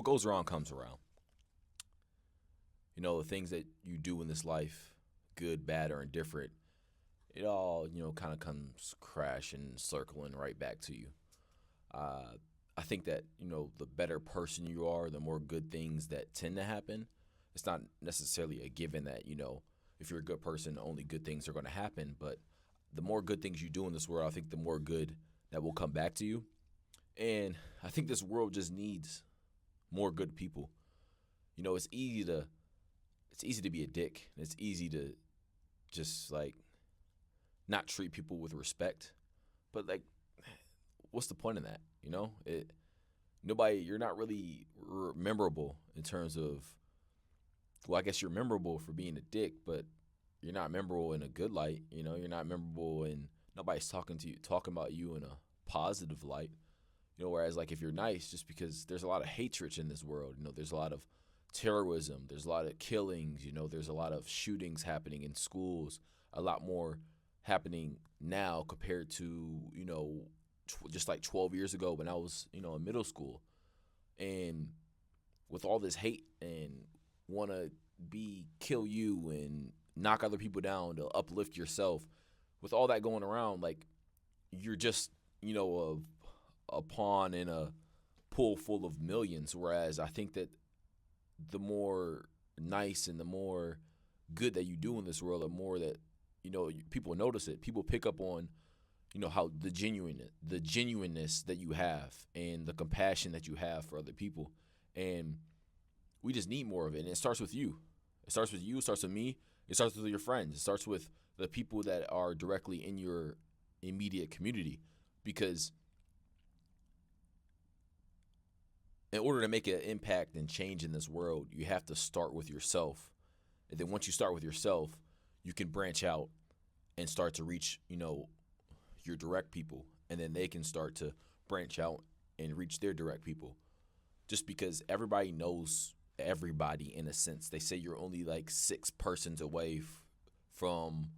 what goes around comes around. The things that you do in this life, good, bad, or indifferent, it all, kind of comes crashing, circling right back to you. Uh, I think that, the better person you are, the more good things that tend to happen. It's not necessarily a given that, if you're a good person, only good things are going to happen. But the more good things you do in this world, I think the more good that will come back to you. And I think this world just needs more good people. It's easy to be a dick. It's easy to just like not treat people with respect. But like, what's the point in that? You're not really memorable in terms of. Well, I guess you're memorable for being a dick, but you're not memorable in a good light. You're not memorable and nobody's talking about you in a positive light. Whereas like if you're nice, just because there's a lot of hatred in this world, there's a lot of terrorism, there's a lot of killings, there's a lot of shootings happening in schools, a lot more happening now compared to, just like 12 years ago when I was, in middle school. And with all this hate and want to be kill you and knock other people down to uplift yourself, with all that going around, like you're just, a pawn in a pool full of millions. Whereas I think that the more nice and the more good that you do in this world, the more that people notice it. People pick up on how the genuineness that you have and the compassion that you have for other people, and we just need more of it. And it starts with you. It starts with you. It starts with me. It starts with your friends. It starts with the people that are directly in your immediate community, because in order to make an impact and change in this world, you have to start with yourself. And then once you start with yourself, you can branch out and start to reach, your direct people. And then they can start to branch out and reach their direct people. Just because everybody knows everybody in a sense. They say you're only like 6 persons away from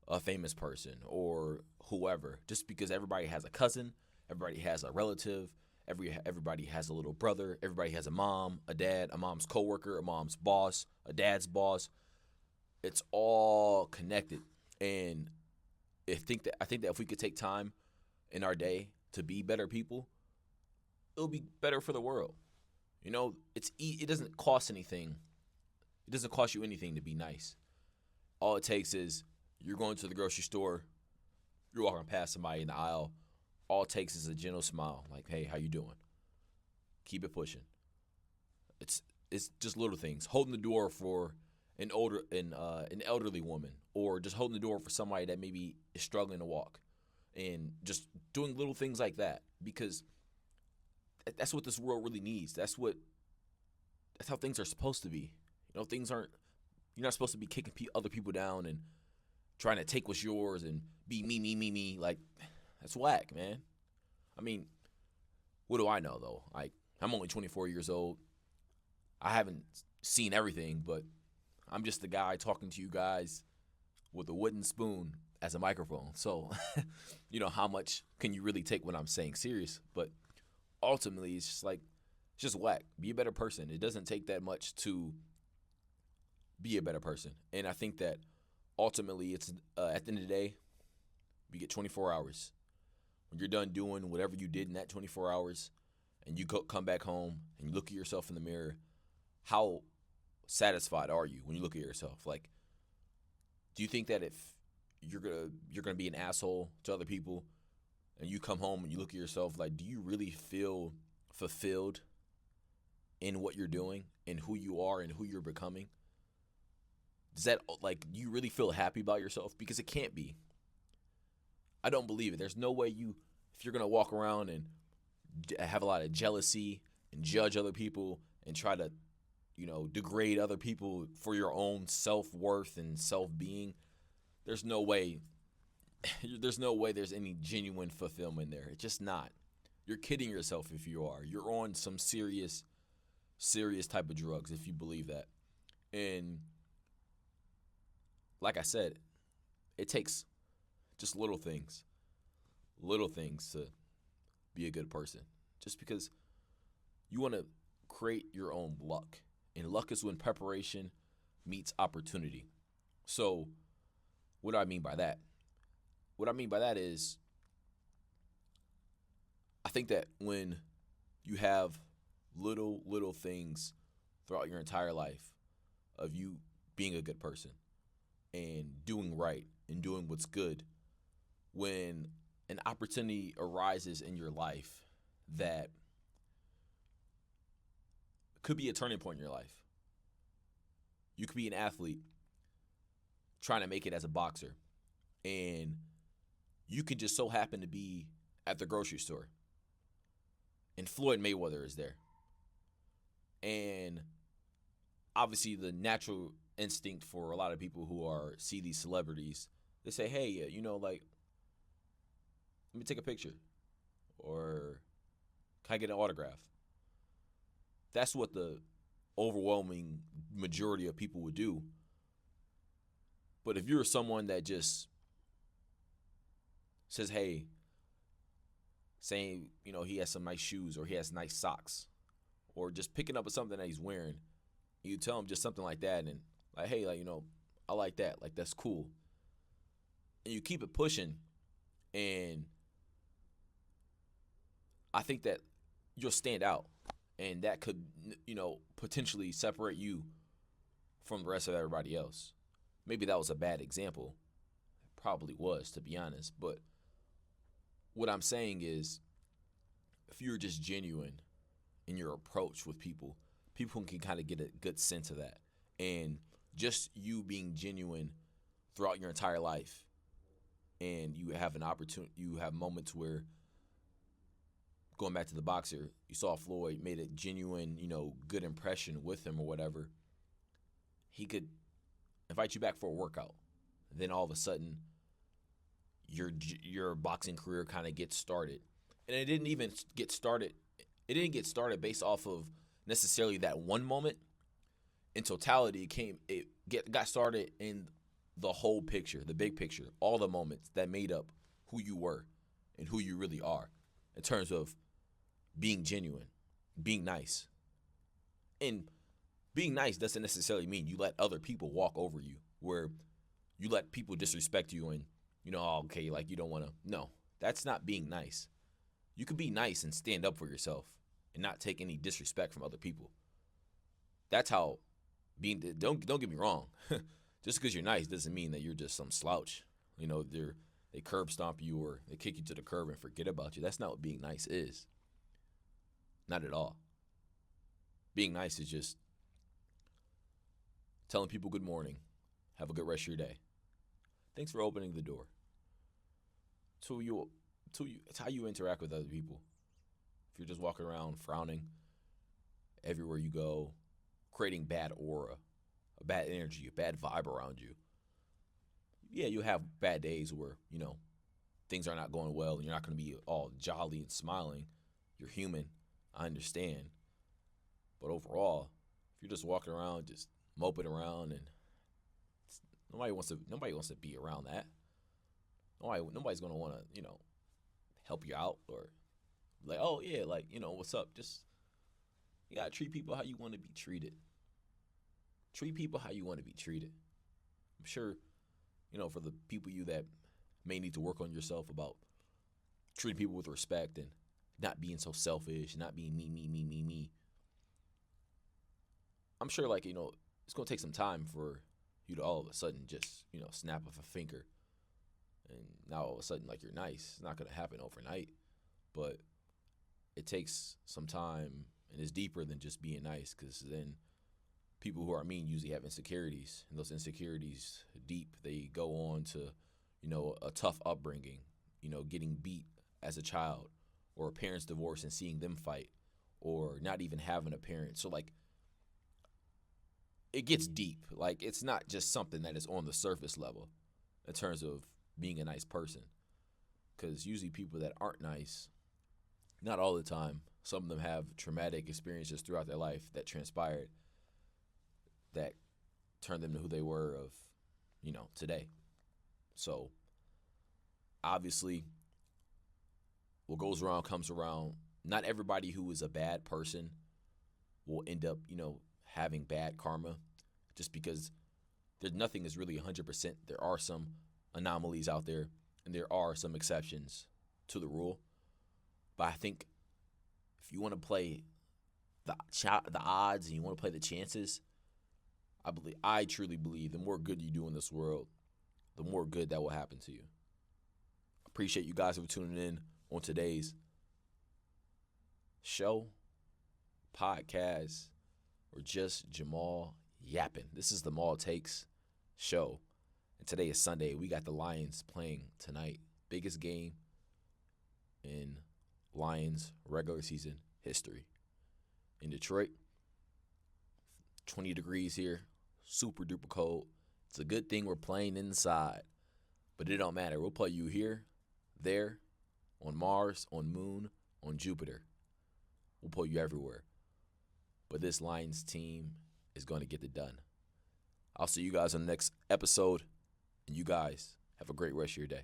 a famous person or whoever. Just because everybody has a cousin, everybody has a relative, everybody has a little brother, everybody has a mom, a dad, a mom's coworker, a mom's boss, a dad's boss. It's all connected. And I think that if we could take time in our day to be better people, it'll be better for the world. It doesn't cost anything. It doesn't cost you anything to be nice. All it takes is you're going to the grocery store, you're walking past somebody in the aisle. All it takes is a gentle smile, like, "Hey, how you doing?" Keep it pushing. It's just little things. Holding the door for an elderly woman, or just holding the door for somebody that maybe is struggling to walk, and just doing little things like that, because that's what this world really needs. That's how things are supposed to be. Things aren't. You're not supposed to be kicking other people down and trying to take what's yours and be me, me, me, me. Like, that's whack, man. I mean, what do I know, though? Like, I'm only 24 years old. I haven't seen everything, but I'm just the guy talking to you guys with a wooden spoon as a microphone. So, how much can you really take what I'm saying serious? But ultimately, it's just whack. Be a better person. It doesn't take that much to be a better person. And I think that ultimately, it's at the end of the day, we get 24 hours. When you're done doing whatever you did in that 24 hours and you come back home and you look at yourself in the mirror, how satisfied are you when you look at yourself? Like, do you think that if you're gonna be an asshole to other people and you come home and you look at yourself, like, do you really feel fulfilled in what you're doing and who you are and who you're becoming? Does that, like, do you really feel happy about yourself? Because it can't be. I don't believe it. There's no way if you're going to walk around and have a lot of jealousy and judge other people and try to, degrade other people for your own self-worth and self-being, there's no way there's any genuine fulfillment there. It's just not. You're kidding yourself if you are. You're on some serious type of drugs if you believe that. And like I said, it takes just little things to be a good person. Just because you want to create your own luck. And luck is when preparation meets opportunity. So, what do I mean by that? What I mean by that is, I think that when you have little things throughout your entire life of you being a good person and doing right and doing what's good, when an opportunity arises in your life that could be a turning point in your life. You could be an athlete trying to make it as a boxer, and you could just so happen to be at the grocery store, and Floyd Mayweather is there. And obviously, the natural instinct for a lot of people who see these celebrities, they say, "Hey, like, let me take a picture, or can I get an autograph?" That's what the overwhelming majority of people would do. But if you're someone that just says, "Hey," saying, he has some nice shoes or he has nice socks, or just picking up something that he's wearing, you tell him just something like that, and like, "Hey, like, I like that. Like, that's cool." And you keep it pushing, and I think that you'll stand out, and that could, potentially separate you from the rest of everybody else. Maybe that was a bad example. It probably was, to be honest. But what I'm saying is, if you're just genuine in your approach with people, people can kind of get a good sense of that. And just you being genuine throughout your entire life, and you have an opportunity, you have moments where, going back to the boxer, you saw Floyd made a genuine, good impression with him or whatever. He could invite you back for a workout. Then all of a sudden, your boxing career kind of gets started. And it didn't even get started. It didn't get started based off of necessarily that one moment. In totality, it got started in the whole picture, the big picture, all the moments that made up who you were and who you really are in terms of being genuine, being nice. And being nice doesn't necessarily mean you let other people walk over you, where you let people disrespect you and, "Oh, okay, like, you don't want to." No, that's not being nice. You can be nice and stand up for yourself and not take any disrespect from other people. That's how don't get me wrong. Just because you're nice doesn't mean that you're just some slouch. They curb stomp you or they kick you to the curb and forget about you. That's not what being nice is. Not at all. Being nice is just telling people good morning, have a good rest of your day. Thanks for opening the door. It's how you interact with other people. If you're just walking around frowning everywhere you go, creating bad aura, a bad energy, a bad vibe around you, yeah, you'll have bad days where, things are not going well and you're not going to be all jolly and smiling. You're human. I understand. But overall, if you're just walking around, just moping around, and nobody wants to be around that. Nobody's going to want to, help you out or like, "Oh yeah, like, what's up?" Just, you got to treat people how you want to be treated. Treat people how you want to be treated. I'm sure, for the people you that may need to work on yourself about treating people with respect and not being so selfish, not being me. I'm sure, like, it's going to take some time for you to all of a sudden just, snap of a finger. And now all of a sudden, like, you're nice. It's not going to happen overnight. But it takes some time, and it's deeper than just being nice, because then people who are mean usually have insecurities. And those insecurities, deep, they go on to, a tough upbringing, getting beat as a child, or a parent's divorce and seeing them fight, or not even having a parent. So, like, it gets deep. Like, it's not just something that is on the surface level in terms of being a nice person. Because usually people that aren't nice, not all the time, some of them have traumatic experiences throughout their life that transpired that turned them to who they were of, today. So, obviously, what goes around comes around. Not everybody who is a bad person will end up, having bad karma just because nothing is really 100%. There are some anomalies out there and there are some exceptions to the rule. But I think if you want to play the odds and you want to play the chances, I truly believe the more good you do in this world, the more good that will happen to you. Appreciate you guys for tuning in on today's show, podcast, or just Jamal yapping. This is the Maul Takes show. And today is Sunday. We got the Lions playing tonight. Biggest game in Lions regular season history. In Detroit, 20 degrees here, super duper cold. It's a good thing we're playing inside, but it don't matter. We'll play you here, there, on Mars, on Moon, on Jupiter. We'll play you everywhere. But this Lions team is going to get it done. I'll see you guys on the next episode, and you guys have a great rest of your day.